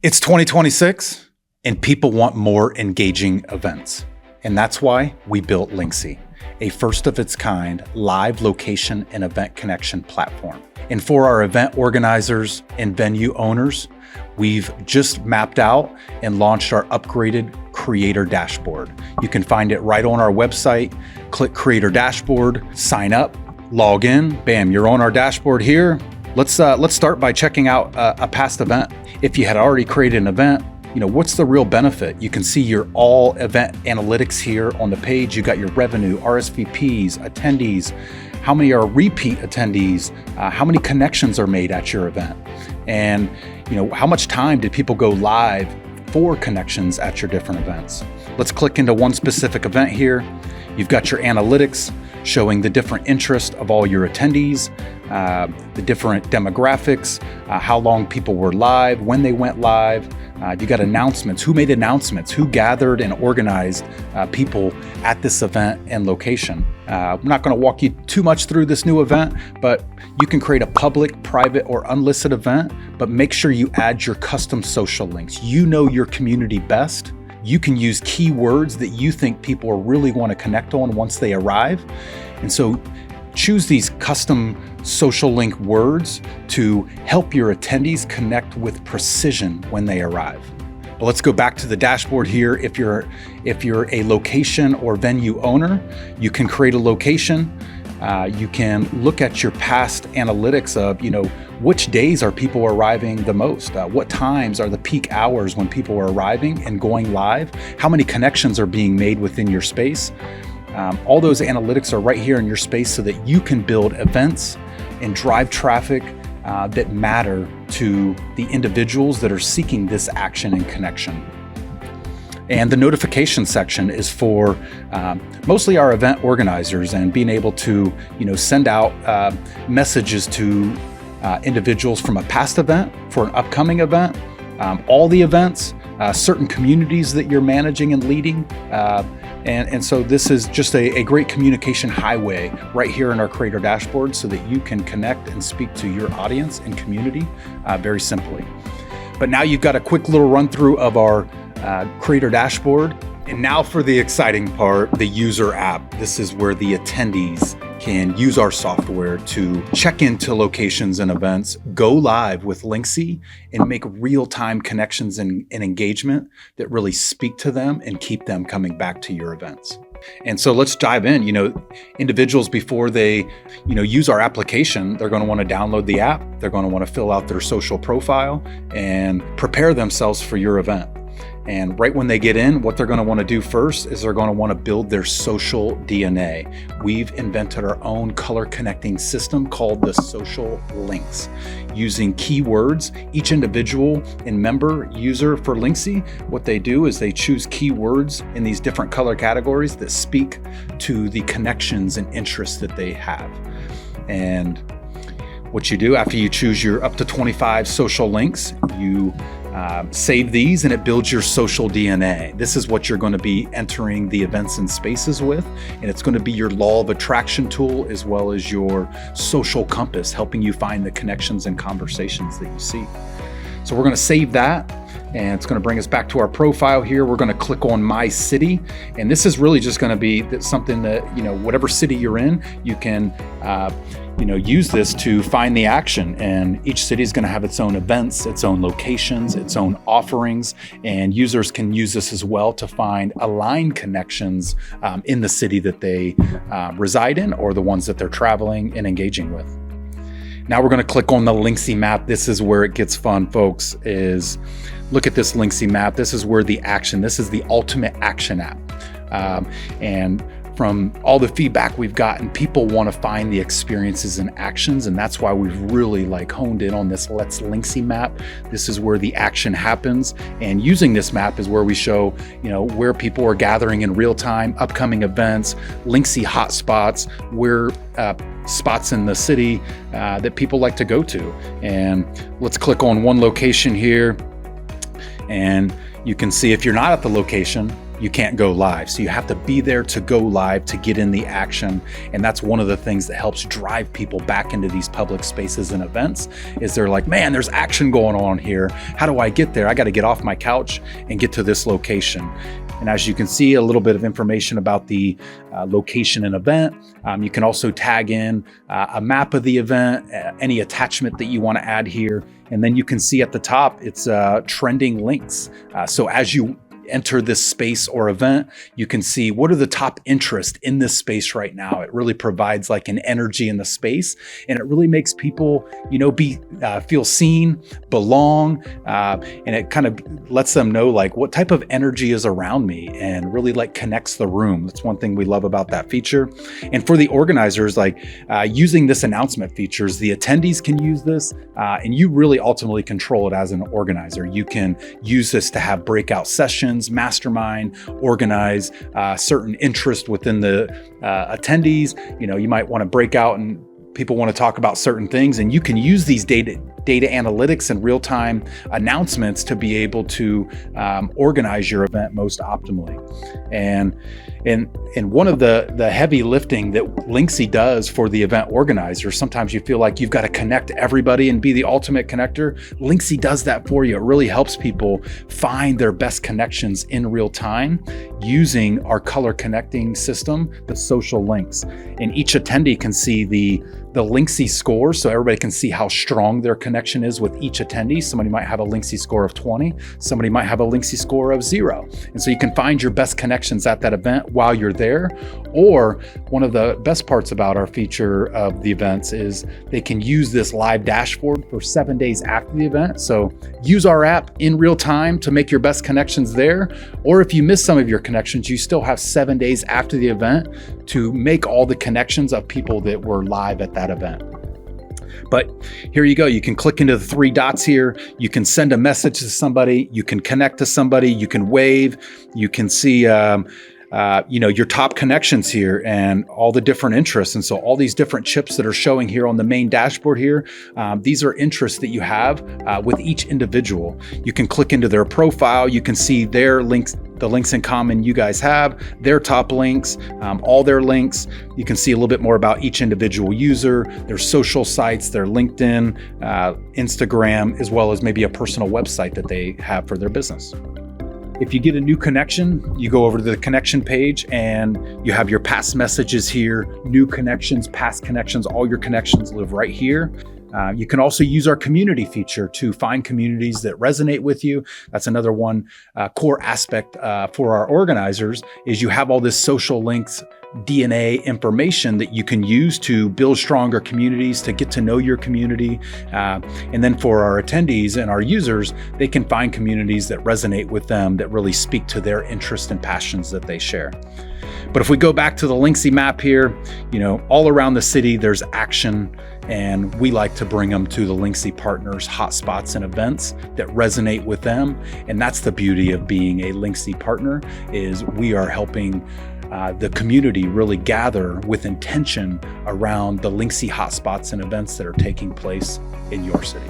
It's 2026 and people want more engaging events. And that's why we built Linxy, a first of its kind live location and event connection platform. And for our event organizers and venue owners, we've just mapped out and launched our upgraded creator dashboard. You can find it right on our website. Click creator dashboard, sign up, log in, bam, you're on our dashboard here. Let's start by checking out a past event. If you had already created an event, what's the real benefit? You can see your all event analytics here on the page. You got your revenue, RSVPs, attendees, how many are repeat attendees, how many connections are made at your event, and how much time did people go live for connections at your different events. Let's click into one specific event here. You've got your analytics showing the different interest of all your attendees, the different demographics, how long people were live, when they went live. You got announcements, who made announcements, who gathered and organized people at this event and location. I'm not going to walk you too much through this new event, but you can create a public, private, or unlisted event, but make sure you add your custom social links. You know your community best. You can use keywords that you think people really want to connect on once they arrive. And so choose these custom social link words to help your attendees connect with precision when they arrive. But let's go back to the dashboard here. If you're a location or venue owner, you can create a location. You can look at your past analytics of, which days are people arriving the most? What times are the peak hours when people are arriving and going live? How many connections are being made within your space? All those analytics are right here in your space so that you can build events and drive traffic that matter to the individuals that are seeking this action and connection. And the notification section is for mostly our event organizers and being able to, send out messages to individuals from a past event, for an upcoming event, all the events, certain communities that you're managing and leading. And so this is just a great communication highway right here in our creator dashboard so that you can connect and speak to your audience and community very simply. But now you've got a quick little run through of our creator dashboard. And now for the exciting part, the user app. This is where the attendees can use our software to check into locations and events, go live with Linxy, and make real-time connections and engagement that really speak to them and keep them coming back to your events. And so let's dive in. Individuals, before they, use our application, they're going to want to download the app. They're going to want to fill out their social profile and prepare themselves for your event. And right when they get in, what they're going to want to do first is they're going to want to build their social DNA. We've invented our own color connecting system called the social links. Using keywords, each individual and member user for Linxy, what they do is they choose keywords in these different color categories that speak to the connections and interests that they have. And what you do after you choose your up to 25 social links, you save these and it builds your social DNA. This is what you're going to be entering the events and spaces with, and it's going to be your law of attraction tool as well as your social compass, helping you find the connections and conversations that you see. So we're going to save that, and it's going to bring us back to our profile here. We're going to click on My City, and this is really just going to be something that, whatever city you're in, you can use this to find the action. And each city is going to have its own events, its own locations, its own offerings, and users can use this as well to find aligned connections in the city that they reside in or the ones that they're traveling and engaging with. Now we're going to click on the Linxy map. This is where it gets fun, folks, is look at this Linxy map. This is where the action, this is the ultimate action app. And from all the feedback we've gotten, people want to find the experiences and actions, and that's why we've really honed in on this Let's Linxy map. This is where the action happens, and using this map is where we show, where people are gathering in real time, upcoming events, Linxy hotspots, where spots in the city that people like to go to. And let's click on one location here, and you can see if you're not at the location, you can't go live. So you have to be there to go live, to get in the action. And that's one of the things that helps drive people back into these public spaces and events, is they're like, man, there's action going on here. How do I get there? I got to get off my couch and get to this location. And as you can see, a little bit of information about the location and event. You can also tag in a map of the event, any attachment that you want to add here. And then you can see at the top, it's trending links. So as you enter this space or event, you can see what are the top interests in this space right now. It really provides like an energy in the space, and it really makes people, feel seen, belong, and it kind of lets them know like what type of energy is around me, and really like connects the room. That's one thing we love about that feature. And for the organizers, like using this announcement features, the attendees can use this, and you really ultimately control it as an organizer. You can use this to have breakout sessions, mastermind, organize certain interest within the attendees. You might want to break out and people want to talk about certain things, and you can use these data analytics and real-time announcements to be able to organize your event most optimally. And one of the heavy lifting that Linxy does for the event organizer, sometimes you feel like you've got to connect everybody and be the ultimate connector. Linxy does that for you. It really helps people find their best connections in real time using our color connecting system, the social links. And each attendee can see the Linxy score, so everybody can see how strong their connection is with each attendee. Somebody might have a Linxy score of 20, somebody might have a Linxy score of 0. And so you can find your best connections at that event while you're there. Or one of the best parts about our feature of the events is they can use this live dashboard for 7 days after the event. So use our app in real time to make your best connections there. Or if you miss some of your connections, you still have 7 days after the event to make all the connections of people that were live at that event. But here you go. You can click into the 3 dots here. You can send a message to somebody. You can connect to somebody. You can wave. You can see your top connections here and all the different interests. And so all these different chips that are showing here on the main dashboard here, these are interests that you have with each individual. You can click into their profile. You can see their links, the links in common you guys have, their top links, all their links. You can see a little bit more about each individual user, their social sites, their LinkedIn, Instagram, as well as maybe a personal website that they have for their business. If you get a new connection, you go over to the connection page and you have your past messages here, new connections, past connections, all your connections live right here. You can also use our community feature to find communities that resonate with you. That's another one core aspect for our organizers, is you have all this social links, DNA information that you can use to build stronger communities, to get to know your community. And then for our attendees and our users, they can find communities that resonate with them, that really speak to their interests and passions that they share. But if we go back to the Linxy map here, all around the city, there's action, and we like to bring them to the Linxy partners, hotspots and events that resonate with them. And that's the beauty of being a Linxy partner, is we are helping the community really gather with intention around the Linxy hotspots and events that are taking place in your city.